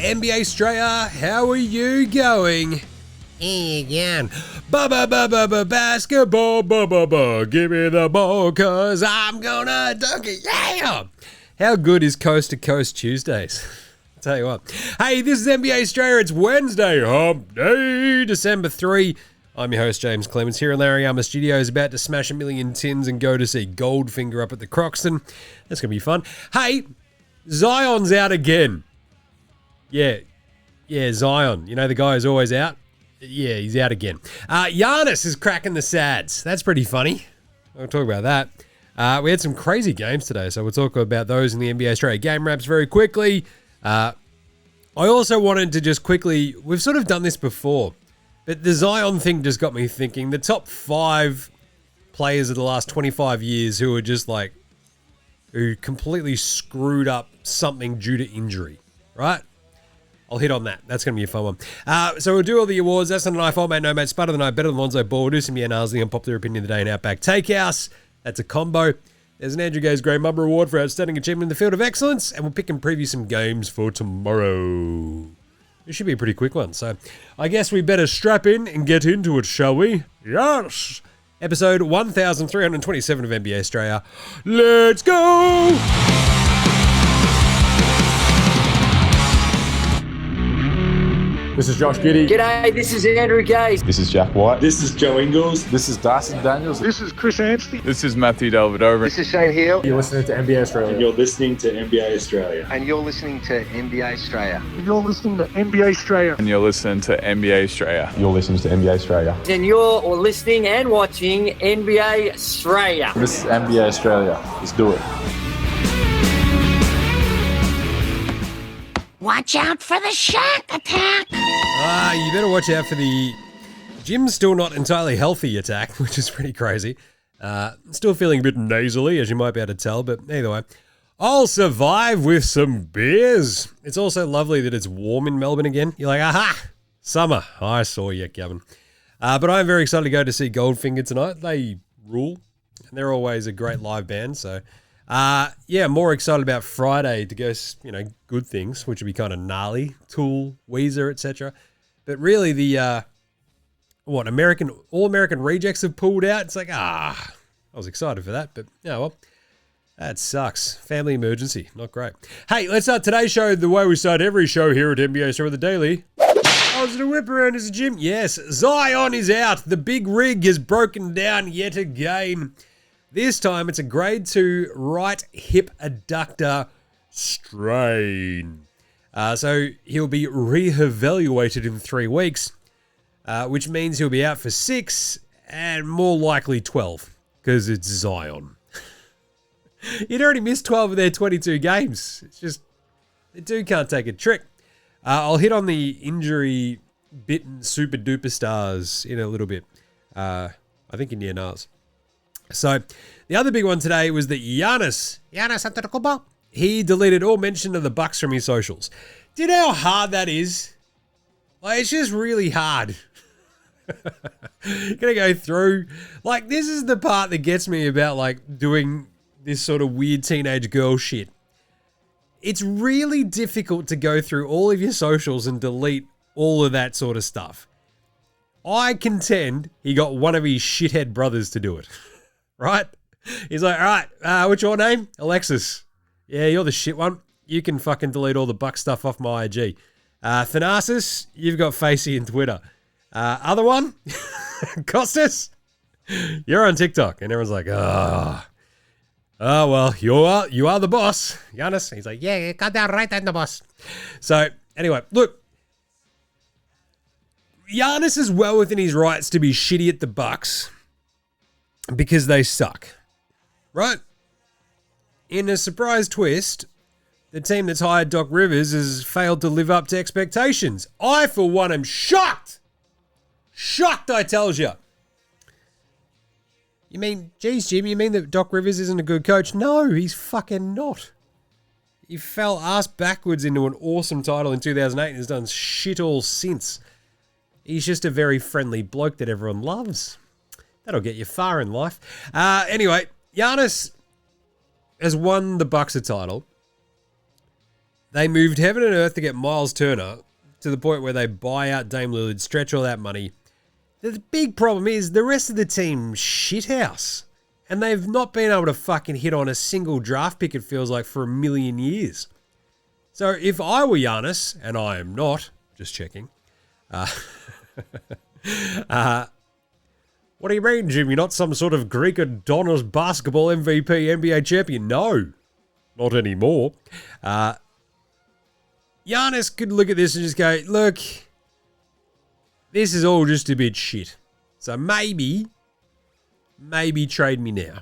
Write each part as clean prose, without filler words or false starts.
NBA Straya, how are you going? Hey again. Basketball, give me the ball, cause I'm gonna dunk it, yeah! How good is Coast to Coast Tuesdays? I'll tell you what. Hey, this is NBA Straya, it's Wednesday, hump day, December 3. I'm your host, James Clements, here in Larry Armour Studios, about to smash a million tins and go to see Goldfinger up at the Croxton. That's going to be fun. Hey, Zion's out again. Yeah, Zion. You know the guy who's always out? Yeah, he's out again. Giannis is cracking the sads. That's pretty funny. We'll talk about that. We had some crazy games today, so we'll talk about those in the NBA Straya Game Wraps very quickly. I also wanted to just quickly, we've sort of done this before, but the Zion thing just got me thinking. The top 5 players of the last 25 years who are just like, who completely screwed up something due to injury, right? I'll hit on that. That's going to be a fun one. So we'll do all the awards. That's not a knife, old mate, no mate, Spud of the night, better than Lonzo Ball. We'll do some Giannis, the Unpopular Opinion of the day, and Outback Takehouse. That's a combo. There's an Andrew Gaze Grey MAMBA Award for Outstanding Achievement in the Field of Excellence, and we'll pick and preview some games for tomorrow. It should be a pretty quick one, so I guess we better strap in and get into it, shall we? Yes! Episode 1327 of NBA Straya. Let's go! This is Josh Giddey. G'day, this is Andrew Gaze. This is Jack White. This is Joe Ingles. This is Dyson Daniels. This is Chris Anstey. This is Matthew Delvedova. This is Shane Hill. You're listening to NBA Australia. And you're listening to NBA Australia. And you're listening to NBA Straya. You're listening to NBA Australia. And you're listening to NBA Straya. You're listening to NBA Australia. And you're listening and watching NBA Straya. This is NBA Australia. Let's do it. Watch out for the shark attack! You better watch out for the Jim's still not entirely healthy attack, which is pretty crazy. Still feeling a bit nasally, as you might be able to tell, but either way. I'll survive with some beers. It's also lovely that it's warm in Melbourne again. You're like, aha, summer. I saw you, Gavin. But I'm very excited to go to see Goldfinger tonight. They rule, and they're always a great live band, so... more excited about Friday to go, good things, which would be kind of gnarly, Tool, Weezer, etc. But really the, All-American Rejects have pulled out. It's like, I was excited for that, but that sucks. Family emergency, not great. Hey, let's start today's show the way we start every show here at NBA Straya the Daily. Was it a whip around as a gym? Yes, Zion is out. The big rig is broken down yet again. This time, it's a grade 2 right hip adductor strain. So he'll be re-evaluated in 3 weeks, which means he'll be out for 6 and more likely 12, because it's Zion. He'd already missed 12 of their 22 games. It's just, the dude can't take a trick. I'll hit on the injury-bitten super duper stars in a little bit. I think in Onyas. So, the other big one today was that Giannis Antetokounmpo, he deleted all mention of the Bucks from his socials. Do you know how hard that is? Like, it's just really hard. Gonna go through. Like, this is the part that gets me about, like, doing this sort of weird teenage girl shit. It's really difficult to go through all of your socials and delete all of that sort of stuff. I contend he got one of his shithead brothers to do it. Right? He's like, all right, what's your name? Alexis. Yeah, you're the shit one. You can fucking delete all the Buck stuff off my IG. Thanasis, you've got Facey and Twitter. Other one, Costas, you're on TikTok. And everyone's like, oh, well, you are the boss. Giannis. He's like, yeah, goddamn right, I'm the boss. So, anyway, look. Giannis is well within his rights to be shitty at the Bucks. Because they suck, right? In a surprise twist, the team that's hired Doc Rivers has failed to live up to expectations. I, for one, am shocked. Shocked, I tells you. You mean, geez, Jim, you mean that Doc Rivers isn't a good coach? No, he's fucking not. He fell ass backwards into an awesome title in 2008 and has done shit all since. He's just a very friendly bloke that everyone loves. That'll get you far in life. Anyway, Giannis has won the Bucks a title. They moved heaven and earth to get Miles Turner to the point where they buy out Dame Lillard, stretch all that money. The big problem is the rest of the team shithouse. And they've not been able to fucking hit on a single draft pick, it feels like, for a million years. So if I were Giannis, and I am not, just checking. What do you mean, Jim? You're not some sort of Greek Adonis basketball MVP NBA champion? No, not anymore. Giannis could look at this and just go, look, this is all just a bit shit. So maybe trade me now,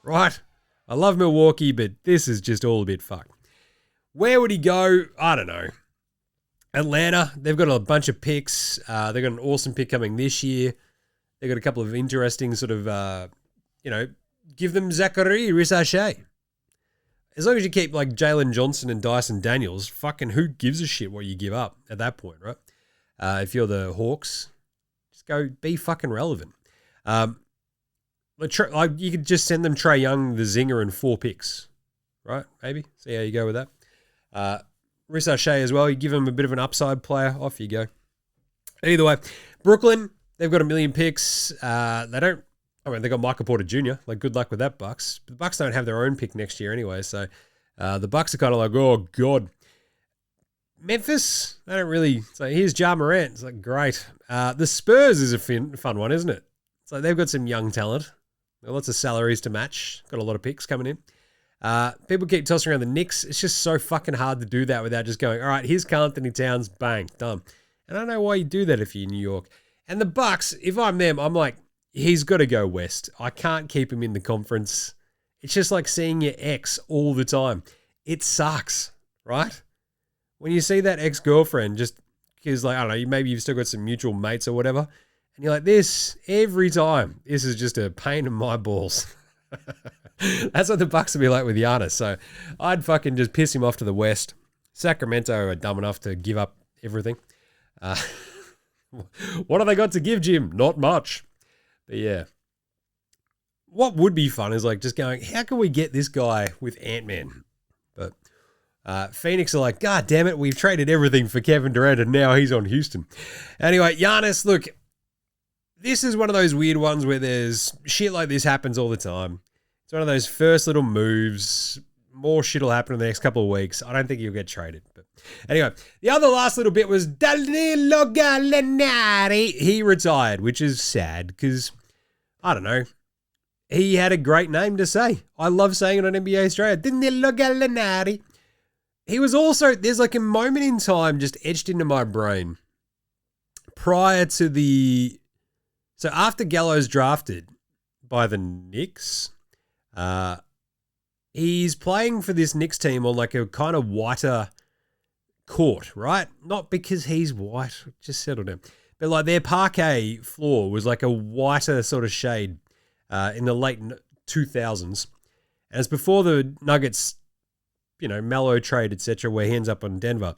right? I love Milwaukee, but this is just all a bit fucked. Where would he go? I don't know. Atlanta, they've got a bunch of picks. They've got an awesome pick coming this year. They've got a couple of interesting sort of, give them Zachary Rissachet. As long as you keep like Jalen Johnson and Dyson Daniels, fucking who gives a shit what you give up at that point, right? If you're the Hawks, just go be fucking relevant. You could just send them Trae Young, the Zinger, and 4 picks, right? Maybe. See how you go with that. Rissachet as well. You give him a bit of an upside player. Off you go. Either way, Brooklyn, they've got 1 million picks. They got Michael Porter Jr. Like, good luck with that, Bucks. But the Bucks don't have their own pick next year anyway, so the Bucks are kind of like, oh, God. Memphis, they don't really. So here's Ja Morant. It's like, great. The Spurs is a fun one, isn't it? It's like they've got some young talent. Got lots of salaries to match. Got a lot of picks coming in. People keep tossing around the Knicks. It's just so fucking hard to do that without just going, all right, here's Karl Anthony Towns, bang, done. And I don't know why you do that if you're in New York. And the Bucks, if I'm them, I'm like, he's got to go west. I can't keep him in the conference. It's just like seeing your ex all the time. It sucks, right? When you see that ex-girlfriend just because, like, I don't know, maybe you've still got some mutual mates or whatever, and you're like, this, every time, this is just a pain in my balls. That's what the Bucks would be like with Giannis. So I'd fucking just piss him off to the west. Sacramento are dumb enough to give up everything. What have they got to give, Jim? Not much. But yeah. What would be fun is like just going, how can we get this guy with Ant-Man? But Phoenix are like, God damn it, we've traded everything for Kevin Durant and now he's on Houston. Anyway, Giannis, look, this is one of those weird ones where there's shit like this happens all the time. It's one of those first little moves. More shit will happen in the next couple of weeks. I don't think he'll get traded. But anyway, the other last little bit was Danilo Gallinari. He retired, which is sad because, I don't know, he had a great name to say. I love saying it on NBA Straya. Danilo Gallinari. He was also, there's like a moment in time just etched into my brain prior to so after Gallo's drafted by the Knicks, he's playing for this Knicks team on like a kind of whiter court, right? Not because he's white, just settle down. But like their parquet floor was like a whiter sort of shade in the late 2000s. And it's before the Nuggets, Melo trade, etc., where he ends up on Denver.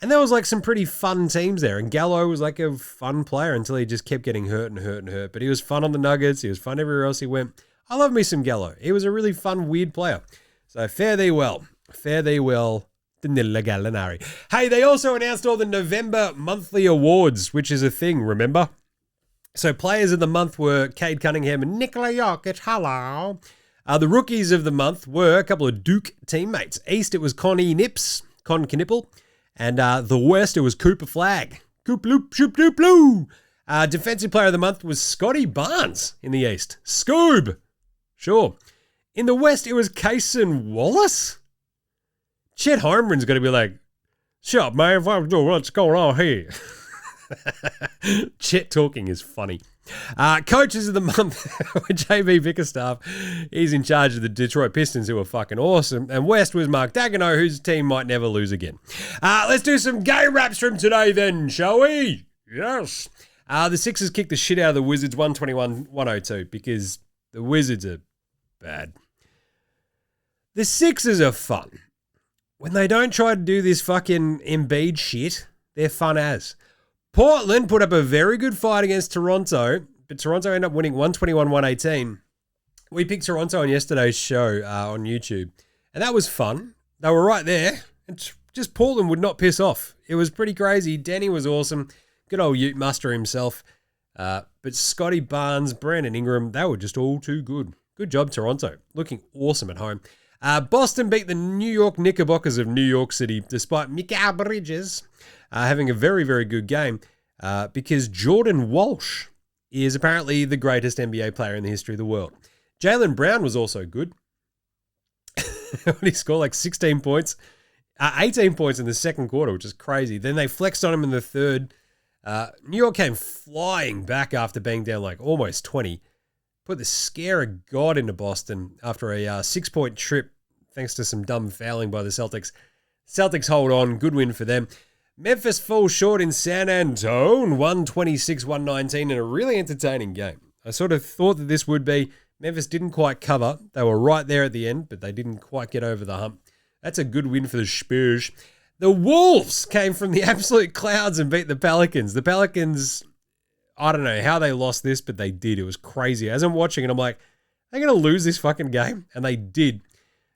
And there was like some pretty fun teams there. And Gallo was like a fun player until he just kept getting hurt and hurt and hurt. But he was fun on the Nuggets. He was fun everywhere else he went. I love me some Gallo. He was a really fun, weird player. So fare thee well. Fare thee well, Danilo Gallinari. Hey, they also announced all the November monthly awards, which is a thing, remember? So players of the month were Cade Cunningham and Nikola Jokic. Hello. The rookies of the month were a couple of Duke teammates. East, it was Con Knipple. And the West, it was Cooper Flagg. Coop loop, shoop doop blue. Defensive player of the month was Scotty Barnes in the East. Scoob. Sure. In the West, it was Cason Wallace. Chet Holmgren's going to be like, shut up, man. What's going on here? Chet talking is funny. Coaches of the month were JB Bickerstaff. He's in charge of the Detroit Pistons, who are fucking awesome. And West was Mark Daigneault, whose team might never lose again. Let's do some game wraps from today then, shall we? Yes. The Sixers kicked the shit out of the Wizards 121-102 because the Wizards are bad. The Sixers are fun. When they don't try to do this fucking Embiid shit, they're fun as. Portland put up a very good fight against Toronto, but Toronto ended up winning 121-118. We picked Toronto on yesterday's show on YouTube, and that was fun. They were right there, and just Portland would not piss off. It was pretty crazy. Denny was awesome. Good old Ute Muster himself. But Scotty Barnes, Brandon Ingram, they were just all too good. Good job, Toronto. Looking awesome at home. Boston beat the New York Knickerbockers of New York City, despite Mikal Bridges having a very, very good game, because Jordan Walsh is apparently the greatest NBA player in the history of the world. Jaylen Brown was also good. He scored like 16 points, 18 points in the second quarter, which is crazy. Then they flexed on him in the third. New York came flying back after being down like almost 20. Put the scare of God into Boston after a 6-point trip thanks to some dumb fouling by the Celtics. Celtics hold on. Good win for them. Memphis falls short in San Antonio, 126-119 in a really entertaining game. I sort of thought that this would be. Memphis didn't quite cover. They were right there at the end, but they didn't quite get over the hump. That's a good win for the Spurs. The Wolves came from the absolute clouds and beat the Pelicans. The Pelicans, I don't know how they lost this, but they did. It was crazy. As I'm watching it, I'm like, they're going to lose this fucking game. And they did.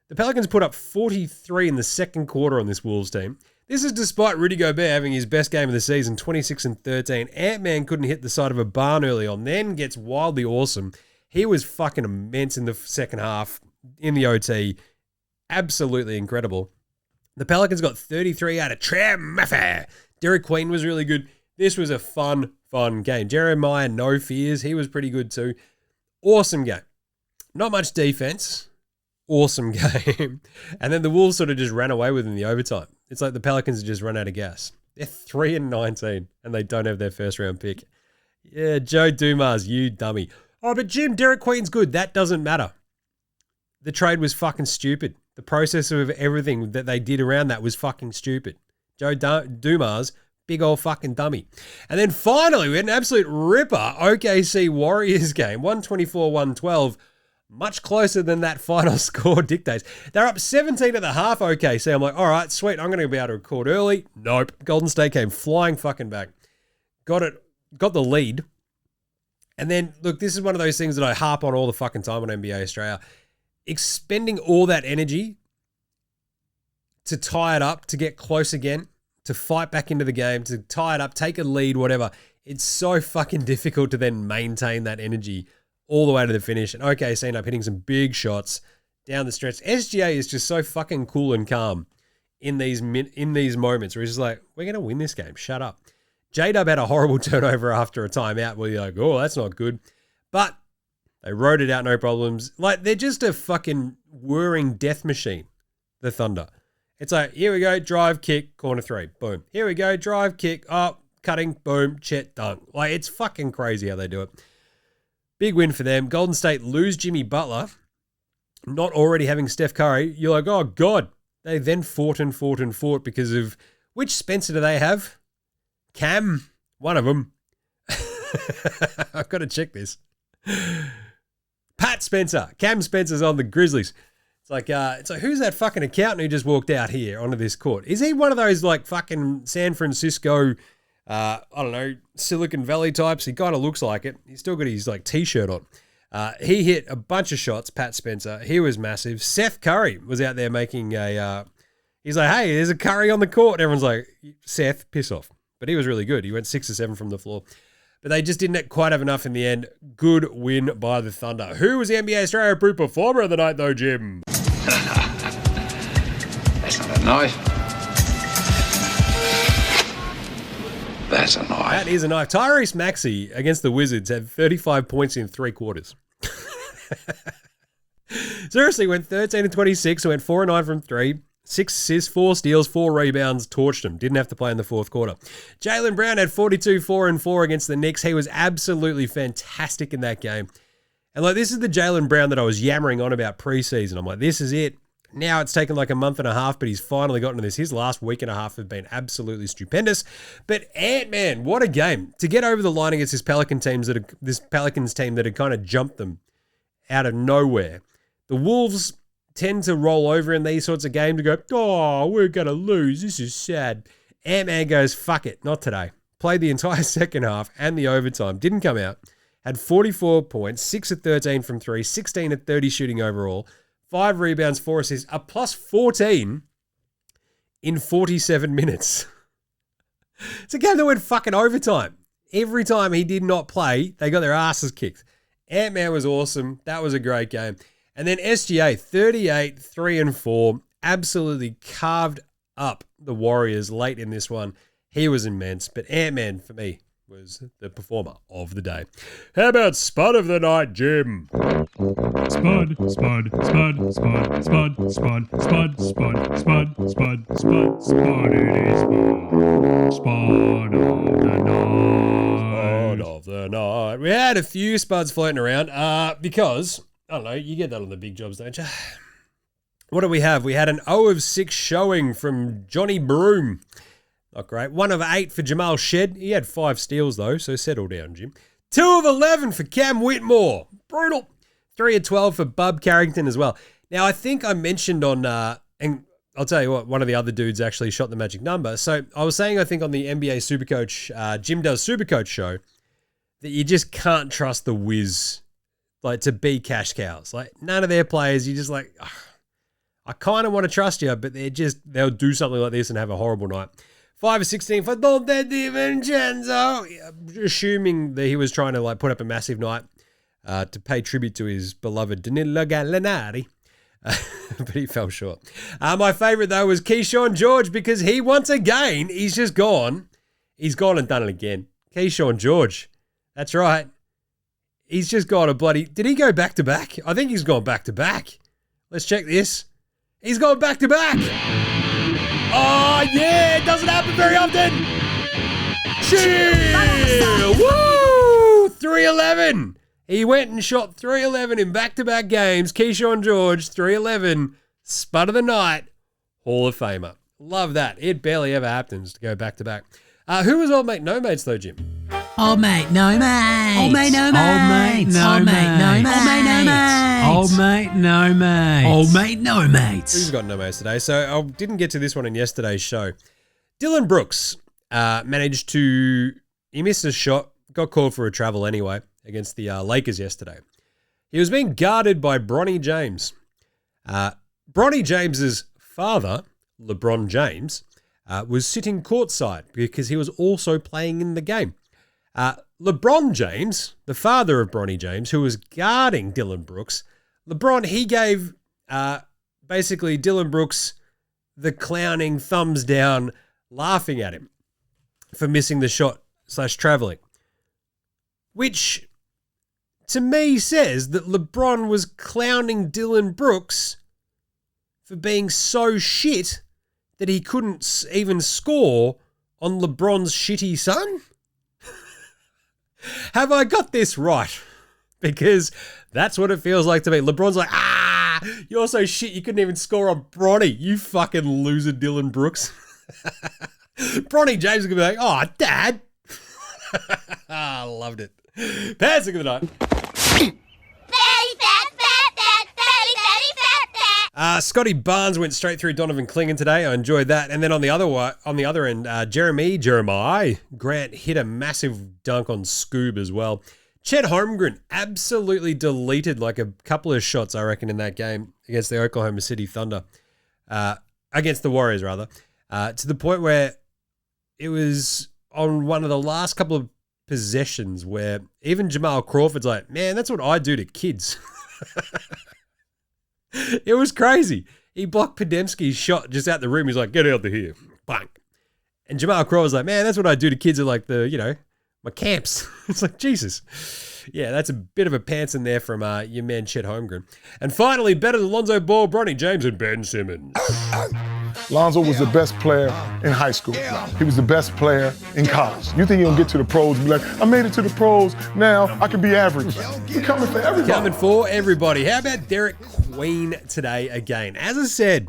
The Pelicans put up 43 in the second quarter on this Wolves team. This is despite Rudy Gobert having his best game of the season, 26-13. Ant-Man couldn't hit the side of a barn early on, then gets wildly awesome. He was fucking immense in the second half, in the OT. Absolutely incredible. The Pelicans got 33 out of Trem. Derek Queen was really good. This was a fun game. Jeremiah, no fears. He was pretty good too. Awesome game. Not much defense. Awesome game. And then the Wolves sort of just ran away with in the overtime. It's like the Pelicans just run out of gas. They're 3-19 and they don't have their first round pick. Yeah, Joe Dumas, you dummy. Oh, but Jim, Derek Queen's good. That doesn't matter. The trade was fucking stupid. The process of everything that they did around that was fucking stupid. Joe Dumas, big old fucking dummy. And then finally, we had an absolute ripper OKC Warriors game, 124-112. Much closer than that final score dictates. They're up 17 at the half, OKC. I'm like, all right, sweet. I'm going to be able to record early. Nope. Golden State came flying fucking back. Got the lead. And then, look, this is one of those things that I harp on all the fucking time on NBA Australia. Expending all that energy to tie it up, to get close again, to fight back into the game, to tie it up, take a lead, whatever. It's so fucking difficult to then maintain that energy all the way to the finish. And OKC end up hitting some big shots down the stretch. SGA is just so fucking cool and calm in these moments where he's just like, we're going to win this game. Shut up. J-Dub had a horrible turnover after a timeout where you're like, oh, that's not good. But they rode it out, no problems. Like, they're just a fucking whirring death machine, the Thunder. It's like, here we go, drive, kick, corner three, boom. Here we go, drive, kick, cutting, boom, Chet, dunk. Like, it's fucking crazy how they do it. Big win for them. Golden State lose Jimmy Butler, not already having Steph Curry. You're like, oh, God. They then fought because of, which Spencer do they have? Cam, one of them. I've got to check this. Pat Spencer. Cam Spencer's on the Grizzlies. It's like who's that fucking accountant who just walked out here onto this court? Is he one of those like fucking San Francisco, I don't know, Silicon Valley types? He kind of looks like it. He's still got his like t-shirt on. He hit a bunch of shots, Pat Spencer. He was massive. Seth Curry was out there making he's like, hey, there's a Curry on the court. Everyone's like, Seth, piss off. But he was really good. He went 6 or 7 from the floor. But they just didn't quite have enough in the end. Good win by the Thunder. Who was the NBA Straya Approved Performer of the night, though, Jim? That's not a knife. That's a knife. That is a knife. Tyrese Maxey against the Wizards had 35 points in 3 quarters. Seriously, went 13-26, went 4-9 from 3. 6 assists, 4 steals, 4 rebounds, torched him. Didn't have to play in the fourth quarter. Jaylen Brown had 42, 4-4 against the Knicks. He was absolutely fantastic in that game. And like, this is the Jaylen Brown that I was yammering on about preseason. I'm like, this is it. Now it's taken like a month and a half, but he's finally gotten to this. His last week and a half have been absolutely stupendous. But Ant-Man, what a game. To get over the line against this Pelicans team that had kind of jumped them out of nowhere. The Wolves tend to roll over in these sorts of games and go, oh, we're going to lose. This is sad. Ant-Man goes, fuck it, not today. Played the entire second half and the overtime. Didn't come out. Had 44 points, 6 of 13 from 3, 16 of 30 shooting overall, 5 rebounds, 4 assists, a plus 14 in 47 minutes. It's a game that went fucking overtime. Every time he did not play, they got their asses kicked. Ant-Man was awesome. That was a great game. And then SGA, 38, 3-4, absolutely carved up the Warriors late in this one. He was immense, but Ant-Man, for me, was the performer of the day. How about Spud of the night, Jim? Spud, Spud, Spud, Spud, Spud, Spud, Spud, Spud, Spud, Spud, Spud, Spud, it is Spud of the night. Spud of the night. We had a few Spuds floating around because, I don't know, you get that on the big jobs, don't you? What do we have? We had an 0 of 6 showing from Johnny Broom. Not great. 1 of 8 for Jamal Shed. He had 5 steals, though, so settle down, Jim. 2 of 11 for Cam Whitmore. Brutal. 3 of 12 for Bub Carrington as well. Now, I think I mentioned on, and I'll tell you what, one of the other dudes actually shot the magic number. So I was saying, I think on the NBA Supercoach, Jim Does Supercoach show, that you just can't trust the Wiz, like, to be cash cows. Like, none of their players, you just like, ugh, I kind of want to trust you, but they'll do something like this and have a horrible night. 5 of 16 for Dante DiVincenzo. Assuming that he was trying to like put up a massive night to pay tribute to his beloved Danilo Gallinari. But he fell short. My favourite, though, was Keyshawn George because he, once again, he's just gone. He's gone and done it again. Keyshawn George. That's right. He's just got a bloody... Did he go back-to-back? I think he's gone back-to-back. Let's check this. He's gone back-to-back. Oh, yeah, it doesn't happen very often. Chill. Woo! 311. He went and shot 311 in back-to-back games. Keyshawn George, 311. Spud of the night. Hall of Famer. Love that. It barely ever happens to go back-to-back. Who was Old Mate No Mates, though, Jim? Old mate, no mate. Old mate, no mate. Old mate, no mate. Old mate, no mate. Old mate, no mate. Old mate, no mates. Who's got no mates today? So I didn't get to this one in yesterday's show. Dylan Brooks managed to... He missed a shot. Got called for a travel anyway against the Lakers yesterday. He was being guarded by Bronny James. Bronny James's father, LeBron James, was sitting courtside because he was also playing in the game. LeBron James, the father of Bronny James, who was guarding Dylan Brooks, LeBron, he gave basically Dylan Brooks the clowning thumbs down, laughing at him for missing the shot / traveling. Which, to me, says that LeBron was clowning Dylan Brooks for being so shit that he couldn't even score on LeBron's shitty son? Have I got this right? Because that's what it feels like to me. LeBron's like, you're so shit you couldn't even score on Bronny. You fucking loser, Dylan Brooks. Bronny James is going to be like, oh, Dad. I loved it. Passing of the night. Scotty Barnes went straight through Donovan Clingan today. I enjoyed that. And then on the other end, Jeremiah Grant hit a massive dunk on Scoob as well. Chet Holmgren absolutely deleted like a couple of shots, I reckon, in that game against the Oklahoma City Thunder. Against the Warriors, rather. To the point where it was on one of the last couple of possessions where even Jamal Crawford's like, man, that's what I do to kids. It was crazy. He blocked Podemski's shot just out the room. He's like, get out of here. Bang. And Jamal Crawford's like, man, that's what I do to kids at like the, my camps. It's like, Jesus. Yeah, that's a bit of a pants in there from your man Chet Holmgren. And finally, better than Lonzo Ball, Bronny James, and Ben Simmons. Lonzo was the best player in high school. He was the best player in college. You think he'll get to the pros and be like, I made it to the pros, now I can be average. He's coming for everybody. Coming for everybody. How about Derek Queen today again? As I said,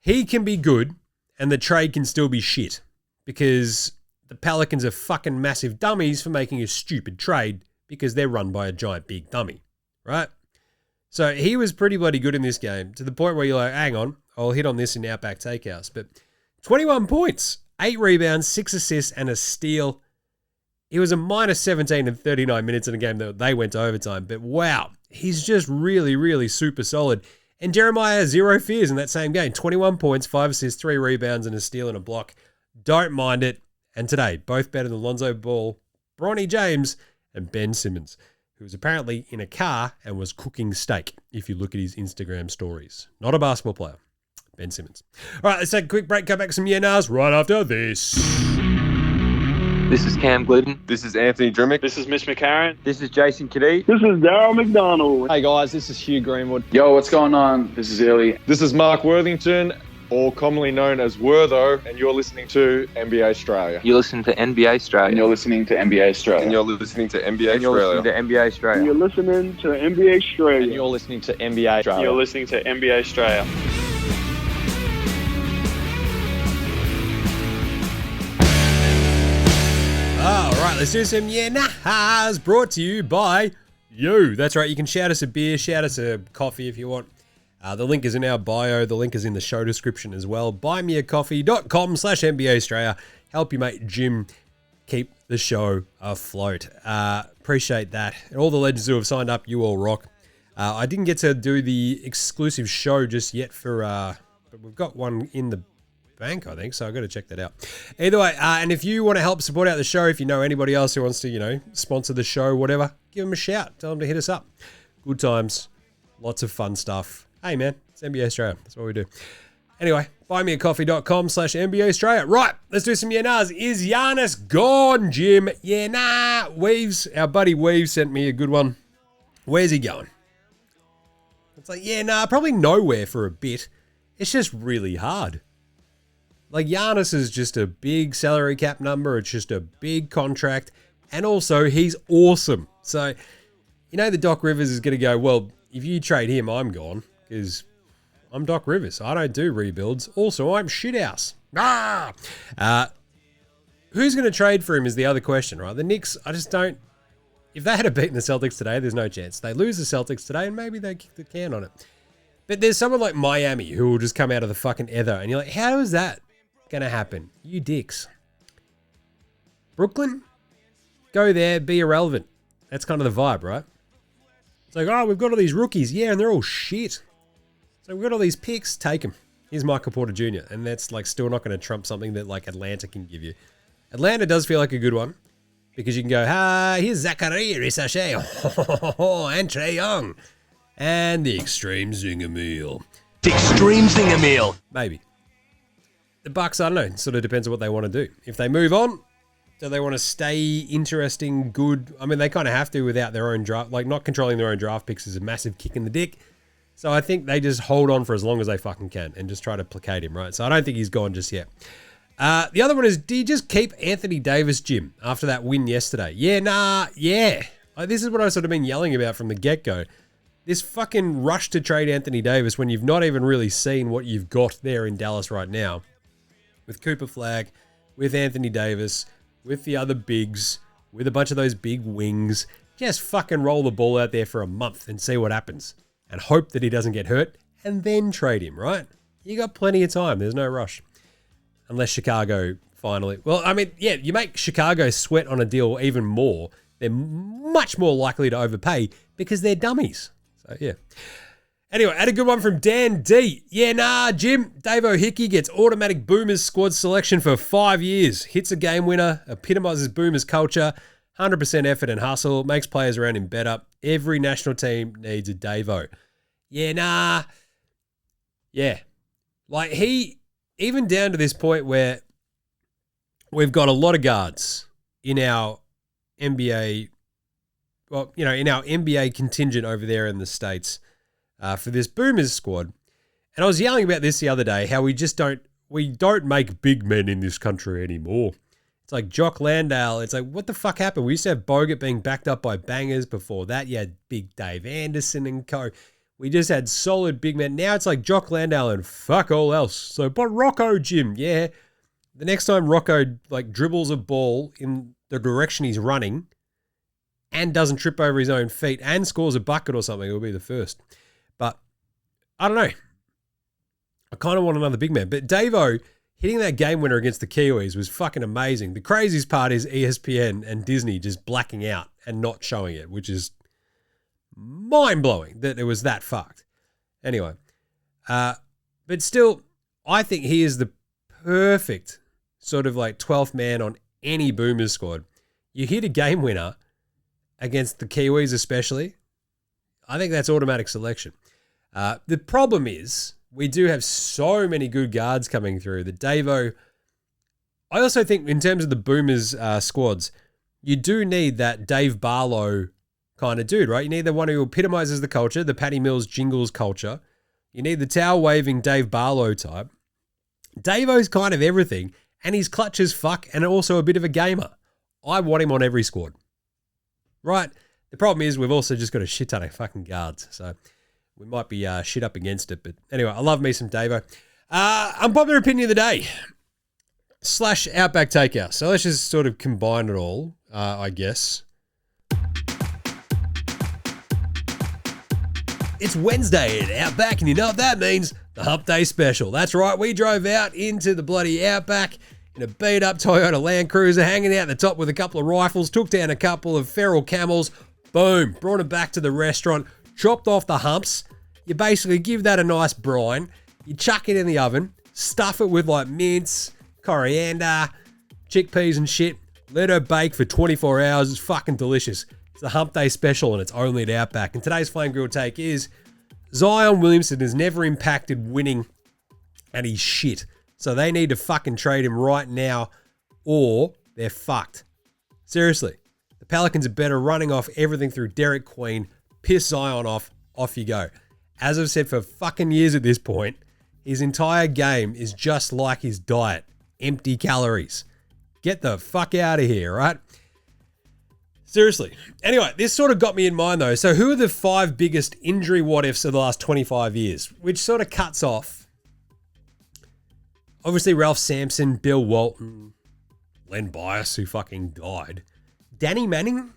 he can be good and the trade can still be shit because the Pelicans are fucking massive dummies for making a stupid trade because they're run by a giant big dummy, right? So he was pretty bloody good in this game to the point where you're like, hang on, I'll hit on this in Outback Takehouse. But 21 points, 8 rebounds, 6 assists, and a steal. He was a minus 17 in 39 minutes in a game that they went to overtime. But wow, he's just really, really super solid. And Jeremiah, 0 fears in that same game. 21 points, 5 assists, 3 rebounds, and a steal and a block. Don't mind it. And today, both better than Lonzo Ball, Bronny James, and Ben Simmons, who was apparently in a car and was cooking steak, if you look at his Instagram stories. Not a basketball player. Ben Simmons. All right, let's take a quick break, come back with some yeah-nahs right after this. This is Cam Glidden. This is Anthony Drimmick. This is Mitch McCarron. This is Jason Kadee. This is Darryl McDonald. Hey guys, this is Hugh Greenwood. Yo, what's going on? This is Illy. This is Mark Worthington, or commonly known as Wortho, and you're listening to NBA Straya. You listen to NBA Straya. And you're listening to NBA Straya. And you're listening to NBA And you're listening to Straya. NBA Straya. You're listening to NBA Straya. And you're listening to NBA Straya. You're listening to NBA Straya. All right, let's do some yeah-nahs brought to you by you. That's right, you can shout us a beer, shout us a coffee if you want. The link is in our bio. The link is in the show description as well. buymeacoffee.com/NBA Straya. Help your mate Jim keep the show afloat. Appreciate that. And all the legends who have signed up, you all rock. I didn't get to do the exclusive show just yet but we've got one in the bank, I think, so I've got to check that out. Either way, and if you want to help support out the show, if you know anybody else who wants to, sponsor the show, whatever, give them a shout. Tell them to hit us up. Good times. Lots of fun stuff. Hey, man, it's NBA Straya. That's what we do. Anyway, buymeacoffee.com/NBA Straya. Right, let's do some yeah-nahs. Is Giannis gone, Jim? Yeah, nah. Weaves, our buddy Weaves sent me a good one. Where's he going? It's like, yeah, nah, probably nowhere for a bit. It's just really hard. Like, Giannis is just a big salary cap number. It's just a big contract. And also, he's awesome. So, the Doc Rivers is going to go, well, if you trade him, I'm gone. Because I'm Doc Rivers. I don't do rebuilds. Also, I'm shithouse. Who's going to trade for him is the other question, right? The Knicks, I just don't. If they had beaten the Celtics today, there's no chance. They lose the Celtics today, and maybe they kick the can on it. But there's someone like Miami who will just come out of the fucking ether. And you're like, how is that going to happen? You dicks. Brooklyn? Go there, be irrelevant. That's kind of the vibe, right? It's like, oh, we've got all these rookies. Yeah, and they're all shit. So we've got all these picks. Take them. Here's Michael Porter Jr. And that's like still not going to trump something that like Atlanta can give you. Atlanta does feel like a good one. Because you can go, here's Zachary Risachet. And Trae Young. And the Extreme Zinger Meal. Extreme Zinger Meal. Maybe. The Bucks, I don't know. It sort of depends on what they want to do. If they move on, do they want to stay interesting, good? I mean, they kind of have to without their own draft. Like, not controlling their own draft picks is a massive kick in the dick. So I think they just hold on for as long as they fucking can and just try to placate him, right? So I don't think he's gone just yet. The other one is, do you just keep Anthony Davis, Jim, after that win yesterday? Yeah, nah, yeah. Like, this is what I've sort of been yelling about from the get-go. This fucking rush to trade Anthony Davis when you've not even really seen what you've got there in Dallas right now. With Cooper Flagg, with Anthony Davis, with the other bigs, with a bunch of those big wings. Just fucking roll the ball out there for a month and see what happens. And hope that he doesn't get hurt, and then trade him, right? You got plenty of time. There's no rush. Unless Chicago finally... Well, I mean, yeah, you make Chicago sweat on a deal even more. They're much more likely to overpay because they're dummies. So, yeah. Anyway, I had a good one from Dan D. Yeah, nah, Jim. Dave O'Hickey gets automatic Boomers squad selection for 5 years. Hits a game winner, epitomizes Boomers culture, 100% effort and hustle, makes players around him better. Every national team needs a Davo. Yeah, nah. Yeah. Like, even down to this point where we've got a lot of guards in our NBA, well, in our NBA contingent over there in the States for this Boomers squad. And I was yelling about this the other day, how we don't make big men in this country anymore. It's like Jock Landale. It's like, what the fuck happened? We used to have Bogut being backed up by bangers. Before that, you had big Dave Anderson and co. We just had solid big men. Now it's like Jock Landale and fuck all else. So, but Rocco, Jim, yeah. The next time Rocco like dribbles a ball in the direction he's running and doesn't trip over his own feet and scores a bucket or something, it'll be the first. But I don't know. I kind of want another big man. But Davo hitting that game winner against the Kiwis was fucking amazing. The craziest part is ESPN and Disney just blacking out and not showing it, which is mind-blowing that it was that fucked. Anyway, But still, I think he is the perfect sort of like 12th man on any Boomers squad. You hit a game winner against the Kiwis especially, I think that's automatic selection. The problem is we do have so many good guards coming through. The Davo, I also think in terms of the Boomers squads, you do need that Dave Barlow kind of dude, right? You need the one who epitomizes the culture, the Patty Mills Jingles culture. You need the towel-waving Dave Barlow type. Davo's kind of everything, and he's clutch as fuck and also a bit of a gamer. I want him on every squad. Right? The problem is we've also just got a shit ton of fucking guards, so we might be shit up against it. But anyway, I love me some Davo. Unpopular opinion of the day / Outback Takehouse. So let's just sort of combine it all, I guess. It's Wednesday at Outback, and you know what that means? The Hump Day Special. That's right, we drove out into the bloody Outback in a beat-up Toyota Land Cruiser, hanging out the top with a couple of rifles, took down a couple of feral camels, boom, brought them back to the restaurant, chopped off the humps. You basically give that a nice brine, you chuck it in the oven, stuff it with like mince, coriander, chickpeas and shit, let her bake for 24 hours. It's fucking delicious. It's the Hump Day Special, and it's only at Outback. And today's Flame Grill take is Zion Williamson has never impacted winning, and he's shit. So they need to fucking trade him right now, or they're fucked. Seriously. The Pelicans are better running off everything through Derek Queen. Piss Zion off you go. As I've said for fucking years at this point, his entire game is just like his diet. Empty calories. Get the fuck out of here, right? Seriously. Anyway, this sort of got me in mind though. So who are the 5 biggest injury what-ifs of the last 25 years? Which sort of cuts off, obviously, Ralph Sampson, Bill Walton, Len Bias, who fucking died. Danny Manning,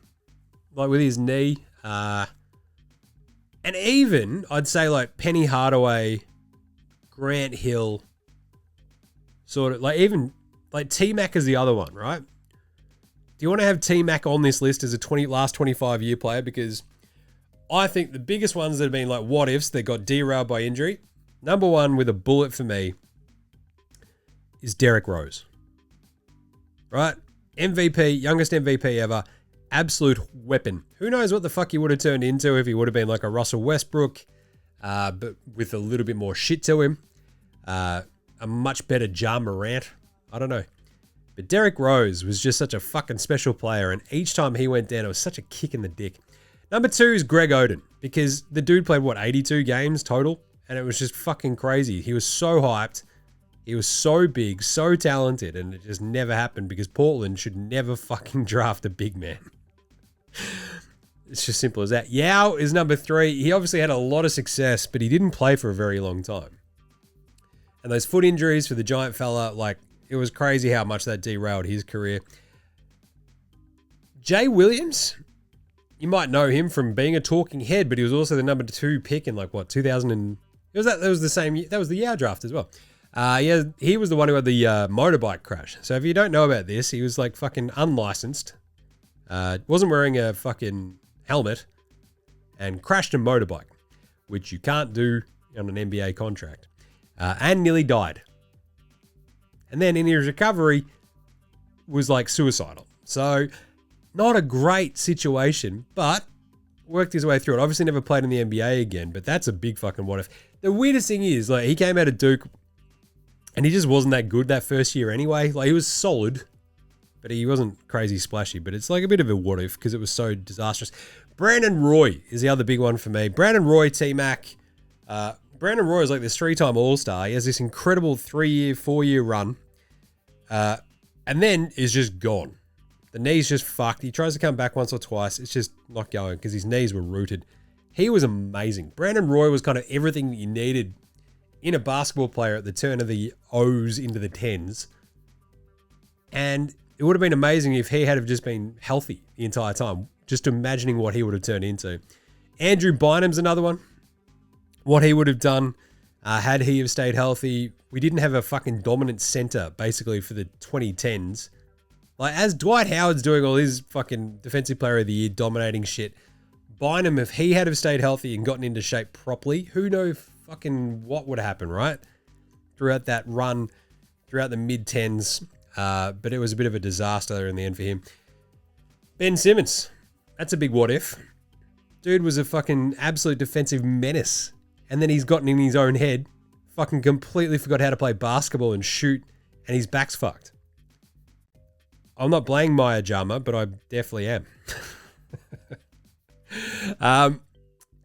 like with his knee. And even, I'd say like Penny Hardaway, Grant Hill, sort of, like even, like T-Mac is the other one, right? Do you want to have T-Mac on this list as a last 25-year player? Because I think the biggest ones that have been like what-ifs that got derailed by injury, number one with a bullet for me is Derrick Rose. Right? MVP, youngest MVP ever, absolute weapon. Who knows what the fuck he would have turned into if he would have been like a Russell Westbrook, but with a little bit more shit to him. A much better Ja Morant. I don't know. But Derrick Rose was just such a fucking special player, and each time he went down, it was such a kick in the dick. Number 2 is Greg Oden, because the dude played, 82 games total? And it was just fucking crazy. He was so hyped. He was so big, so talented, and it just never happened because Portland should never fucking draft a big man. It's just simple as that. Yao is number 3. He obviously had a lot of success, but he didn't play for a very long time. And those foot injuries for the giant fella, like, it was crazy how much that derailed his career. Jay Williams, you might know him from being a talking head, but he was also the number 2 pick in 2000 and that was the same year. That was the Yao draft as well. Yeah, he was the one who had the motorbike crash. So if you don't know about this, he was like fucking unlicensed, wasn't wearing a fucking helmet, and crashed a motorbike, which you can't do on an NBA contract, and nearly died. And then in his recovery was like suicidal. So not a great situation, but worked his way through it. Obviously never played in the NBA again, but that's a big fucking what if. The weirdest thing is, like, he came out of Duke and he just wasn't that good that first year anyway. Like, he was solid, but he wasn't crazy splashy. But it's like a bit of a what if because it was so disastrous. Brandon Roy is the other big one for me. Brandon Roy, T-Mac. Brandon Roy is like this 3-time All-Star. He has this incredible 3-year, 4-year run, and then is just gone. The knee's just fucked. He tries to come back once or twice. It's just not going because his knees were rooted. He was amazing. Brandon Roy was kind of everything that you needed in a basketball player at the turn of the O's into the 10s. And it would have been amazing if he had have just been healthy the entire time. Just imagining what he would have turned into. Andrew Bynum's another one. What he would have done had he have stayed healthy. We didn't have a fucking dominant center, basically, for the 2010s. Like, as Dwight Howard's doing all his fucking defensive player of the year, dominating shit, Bynum, if he had have stayed healthy and gotten into shape properly, who knows fucking what would happen, right? Throughout that run, throughout the mid-10s. But it was a bit of a disaster in the end for him. Ben Simmons. That's a big what if. Dude was a fucking absolute defensive menace. And then he's gotten in his own head, fucking completely forgot how to play basketball and shoot, and his back's fucked. I'm not blaming Maya Jama, but I definitely am.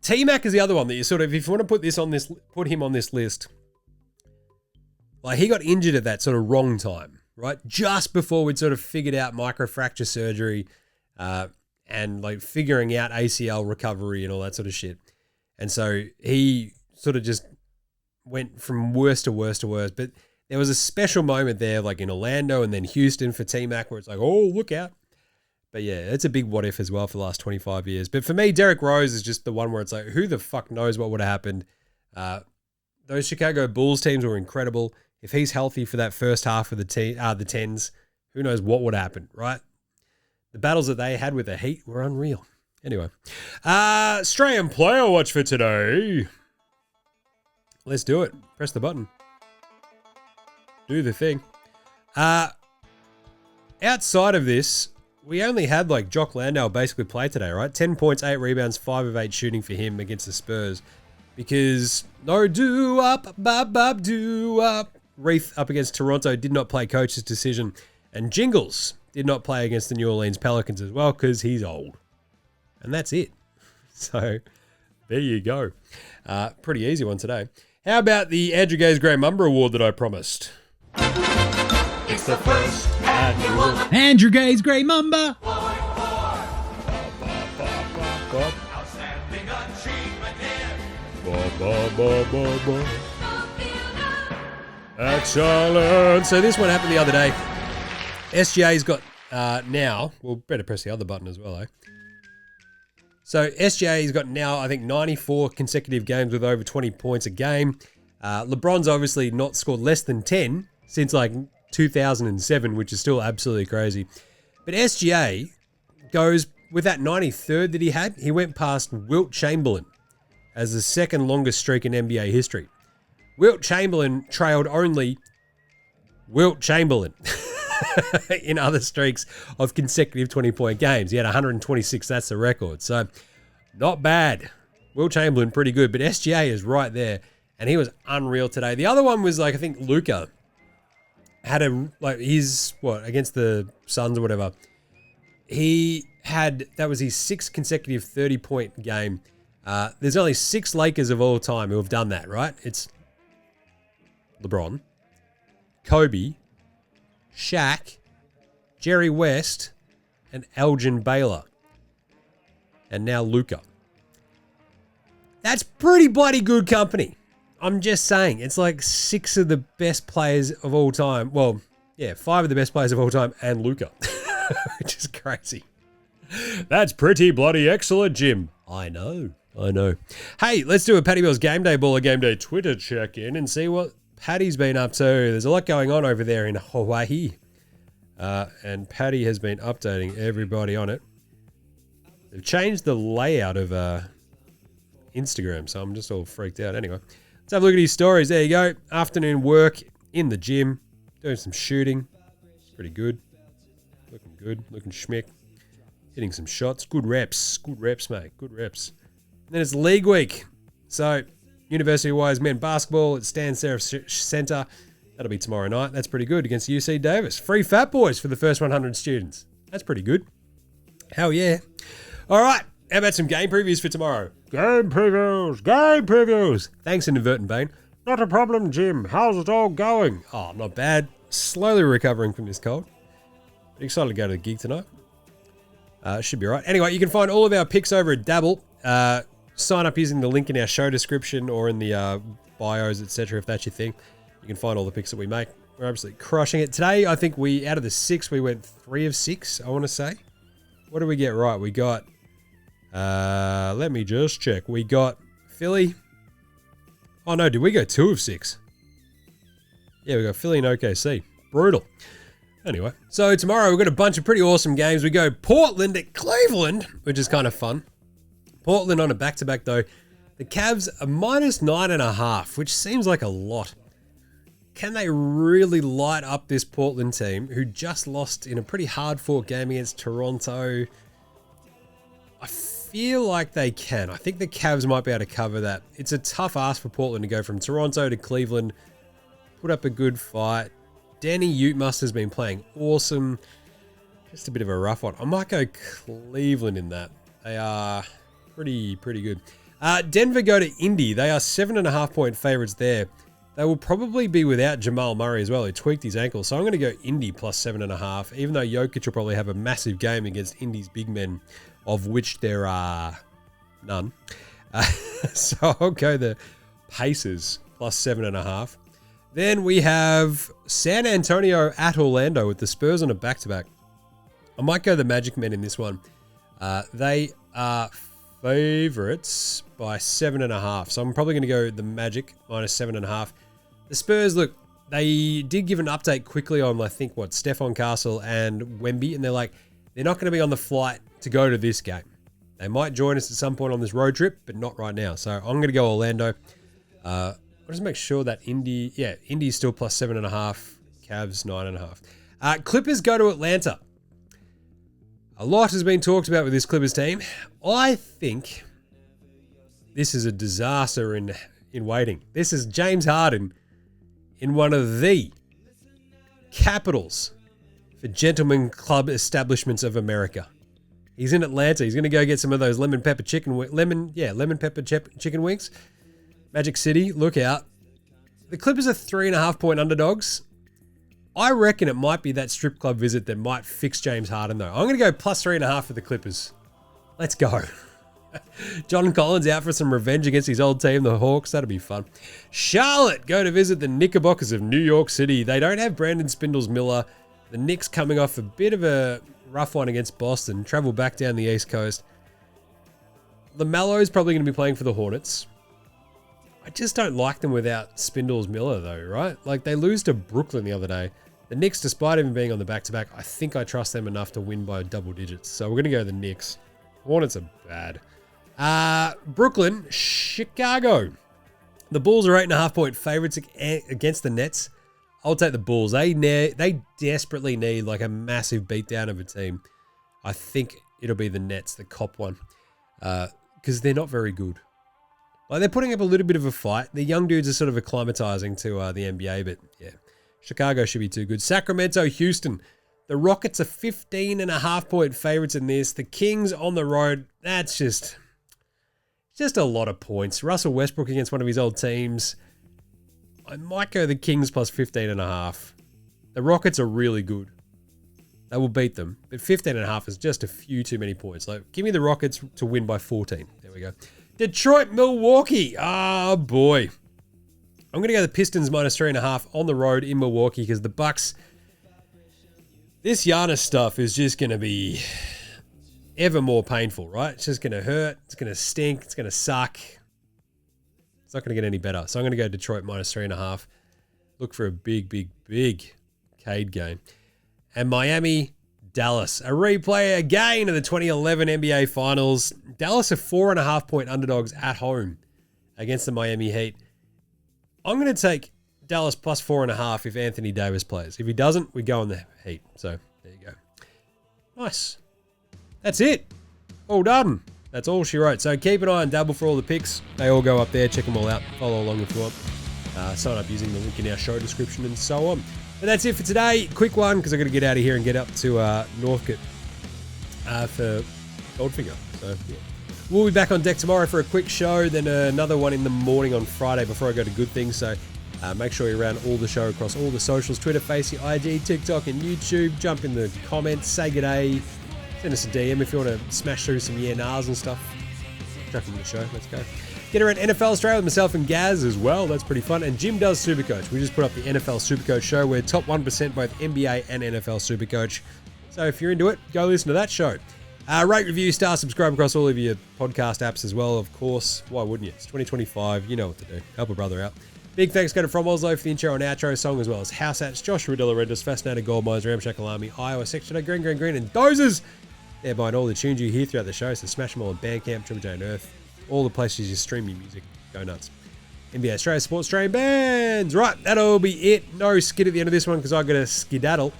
T-Mac is the other one that you sort of, if you want to put him on this list, like he got injured at that sort of wrong time, right? Just before we'd sort of figured out microfracture surgery, and like figuring out ACL recovery and all that sort of shit. And so he sort of just went from worst to worst to worst. But there was a special moment there, like in Orlando and then Houston for T-Mac, where it's like, oh, look out. But yeah, it's a big what if as well for the last 25 years. But for me, Derrick Rose is just the one where it's like, who the fuck knows what would have happened? Those Chicago Bulls teams were incredible. If he's healthy for that first half of the 10s, who knows what would happen, right? The battles that they had with the Heat were unreal. Anyway, Australian player watch for today. Let's do it. Press the button. Do the thing. Outside of this, we only had like Jock Landale basically play today, right? 10 points, 8 rebounds, 5 of 8 shooting for him against the Spurs. Because no do-up, bub, do-up. Reith up against Toronto did not play coach's decision. And Jingles did not play against the New Orleans Pelicans as well because he's old. And that's it. So there you go. Pretty easy one today. How about the Andrew Gaze Grey MAMBA Award that I promised? It's the first annual Andrew Gaze Grey MAMBA. Outstanding achievement here. Excellent. So this one happened the other day. SGA's got now, we'll better press the other button as well, eh? So SGA's got now, I think, 94 consecutive games with over 20 points a game. LeBron's obviously not scored less than 10 since like 2007, which is still absolutely crazy. But SGA goes, with that 93rd that he had, he went past Wilt Chamberlain as the second longest streak in NBA history. Wilt Chamberlain trailed only Wilt Chamberlain in other streaks of consecutive 20-point games. He had 126. That's the record. So not bad. Wilt Chamberlain pretty good, but SGA is right there, and he was unreal today. The other one was like, I think Luka had against the Suns or whatever. That was his 6th consecutive 30-point game. There's only 6 Lakers of all time who have done that, right? It's LeBron, Kobe, Shaq, Jerry West, and Elgin Baylor. And now Luka. That's pretty bloody good company. I'm just saying. It's like 6 of the best players of all time. Well, yeah, 5 of the best players of all time and Luka. Which is crazy. That's pretty bloody excellent, Jim. I know. Hey, let's do a Paddy Bill's Game Day Baller Game Day Twitter check-in and see what Paddy's been up to. There's a lot going on over there in Hawaii. And Paddy has been updating everybody on it. They've changed the layout of Instagram, so I'm just all freaked out. Anyway, let's have a look at his stories. There you go. Afternoon work in the gym. Doing some shooting. Pretty good. Looking good. Looking schmick. Hitting some shots. Good reps. Good reps, mate. Good reps. And then it's league week. So, University of Wise men basketball at Stan Serif Centre. That'll be tomorrow night. That's pretty good against UC Davis. Free Fat Boys for the first 100 students. That's pretty good. Hell yeah. All right. How about some game previews for tomorrow? Game previews. Thanks, Inadvertent Bane. Not a problem, Jim. How's it all going? Oh, not bad. Slowly recovering from this cold. Pretty excited to go to the gig tonight. Should be all right. Anyway, you can find all of our picks over at Dabble. Sign up using the link in our show description or in the bios, etc. if that's your thing. You can find all the picks that we make. We're absolutely crushing it. Today, I think out of the 6, we went 3 of 6, I want to say. What did we get right? We got, let me just check. We got Philly. Oh no, did we go 2 of 6? Yeah, we got Philly and OKC. Brutal. Anyway, so tomorrow we've got a bunch of pretty awesome games. We go Portland at Cleveland, which is kind of fun. Portland on a back-to-back though. The Cavs are -9.5, which seems like a lot. Can they really light up this Portland team who just lost in a pretty hard-fought game against Toronto? I feel like they can. I think the Cavs might be able to cover that. It's a tough ask for Portland to go from Toronto to Cleveland, put up a good fight. Danny Utemuster's been playing awesome. Just a bit of a rough one. I might go Cleveland in that. They are pretty good. Denver go to Indy. They are 7.5-point favorites there. They will probably be without Jamal Murray as well. He tweaked his ankle. So I'm going to go Indy plus 7.5, even though Jokic will probably have a massive game against Indy's big men, of which there are none. So I'll go the Pacers plus 7.5. Then we have San Antonio at Orlando with the Spurs on a back-to-back. I might go the Magic Men in this one. They are favorites by 7.5. So I'm probably going to go the Magic -7.5. The Spurs, look, they did give an update quickly on, I think, Stephon Castle and Wemby. And they're like, they're not going to be on the flight to go to this game. They might join us at some point on this road trip, but not right now. So I'm going to go Orlando. I'll just make sure that Indy's still plus 7.5. Cavs 9.5. Clippers go to Atlanta. A lot has been talked about with this Clippers team. I think this is a disaster in waiting. This is James Harden in one of the capitals for gentlemen club establishments of America. He's in Atlanta. He's going to go get some of those lemon pepper chicken wings. Magic City, look out. The Clippers are 3.5-point underdogs. I reckon it might be that strip club visit that might fix James Harden, though. I'm going to go plus 3.5 for the Clippers. Let's go. John Collins out for some revenge against his old team, the Hawks. That'll be fun. Charlotte go to visit the Knickerbockers of New York City. They don't have Brandon Spindles-Miller. The Knicks coming off a bit of a rough one against Boston. Travel back down the East Coast. LaMelo's probably going to be playing for the Hornets. I just don't like them without Spindles-Miller, though, right? Like, they lose to Brooklyn the other day. The Knicks, despite even being on the back-to-back, I think I trust them enough to win by double digits. So we're going to go the Knicks. Hornets are bad. Brooklyn, Chicago. The Bulls are 8.5-point favorites against the Nets. I'll take the Bulls. They desperately need like a massive beatdown of a team. I think it'll be the Nets, the cop one, because they're not very good. Like, they're putting up a little bit of a fight. The young dudes are sort of acclimatizing to the NBA, but yeah, Chicago should be too good. Sacramento, Houston. The Rockets are 15.5-point favorites in this. The Kings on the road. That's just a lot of points. Russell Westbrook against one of his old teams. I might go the Kings plus 15.5. The Rockets are really good. They will beat them. But 15.5 is just a few too many points. Like, give me the Rockets to win by 14. There we go. Detroit, Milwaukee. Oh, boy. I'm going to go the Pistons -3.5 on the road in Milwaukee because the Bucks, this Giannis stuff is just going to be ever more painful, right? It's just going to hurt. It's going to stink. It's going to suck. It's not going to get any better. So I'm going to go Detroit -3.5. Look for a big Cade game. And Miami, Dallas. A replay again of the 2011 NBA Finals. Dallas are 4.5-point underdogs at home against the Miami Heat. I'm going to take Dallas plus 4.5 if Anthony Davis plays. If he doesn't, we go on the Heat. So there you go. Nice. That's it. All done. That's all she wrote. So keep an eye on Dabble for all the picks. They all go up there. Check them all out. Follow along if you want. Sign up using the link in our show description and so on. But that's it for today. Quick one because I've got to get out of here and get up to Northcote for Goldfinger. So yeah. We'll be back on deck tomorrow for a quick show, then another one in the morning on Friday before I go to Good Things. So make sure you're around all the show across all the socials, Twitter, Facebook, IG, TikTok, and YouTube. Jump in the comments, say good day, send us a DM if you want to smash through some nahs and stuff. Chuck in the show, let's go. Get around NFL Australia with myself and Gaz as well. That's pretty fun. And Jim does Supercoach. We just put up the NFL Supercoach show. We're top 1% both NBA and NFL Supercoach. So if you're into it, go listen to that show. Rate, review, star, subscribe across all of your podcast apps as well, of course. Why wouldn't you? It's 2025. You know what to do. Help a brother out. Big thanks go to From Oslo for the intro and outro song, as well as House Hats, Joshua Della Rentis, Fascinated Gold Mines, Ramshackle Army, Iowa Section, Green, and Dozers. They're behind all the tunes you hear throughout the show, so smash them all on Bandcamp, Triple J and Earth. all the places you stream your music. Go nuts. NBA Straya Sports Stream Bands. Right, that'll be it. No skid at the end of this one because I got to skedaddle.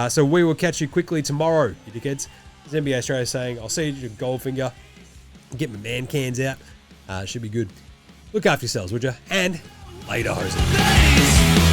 So we will catch you quickly tomorrow, you dickheads. This is NBA Straya saying, I'll see you at Goldfinger. Get my man cans out. Should be good. Look after yourselves, would you? And later, hoses.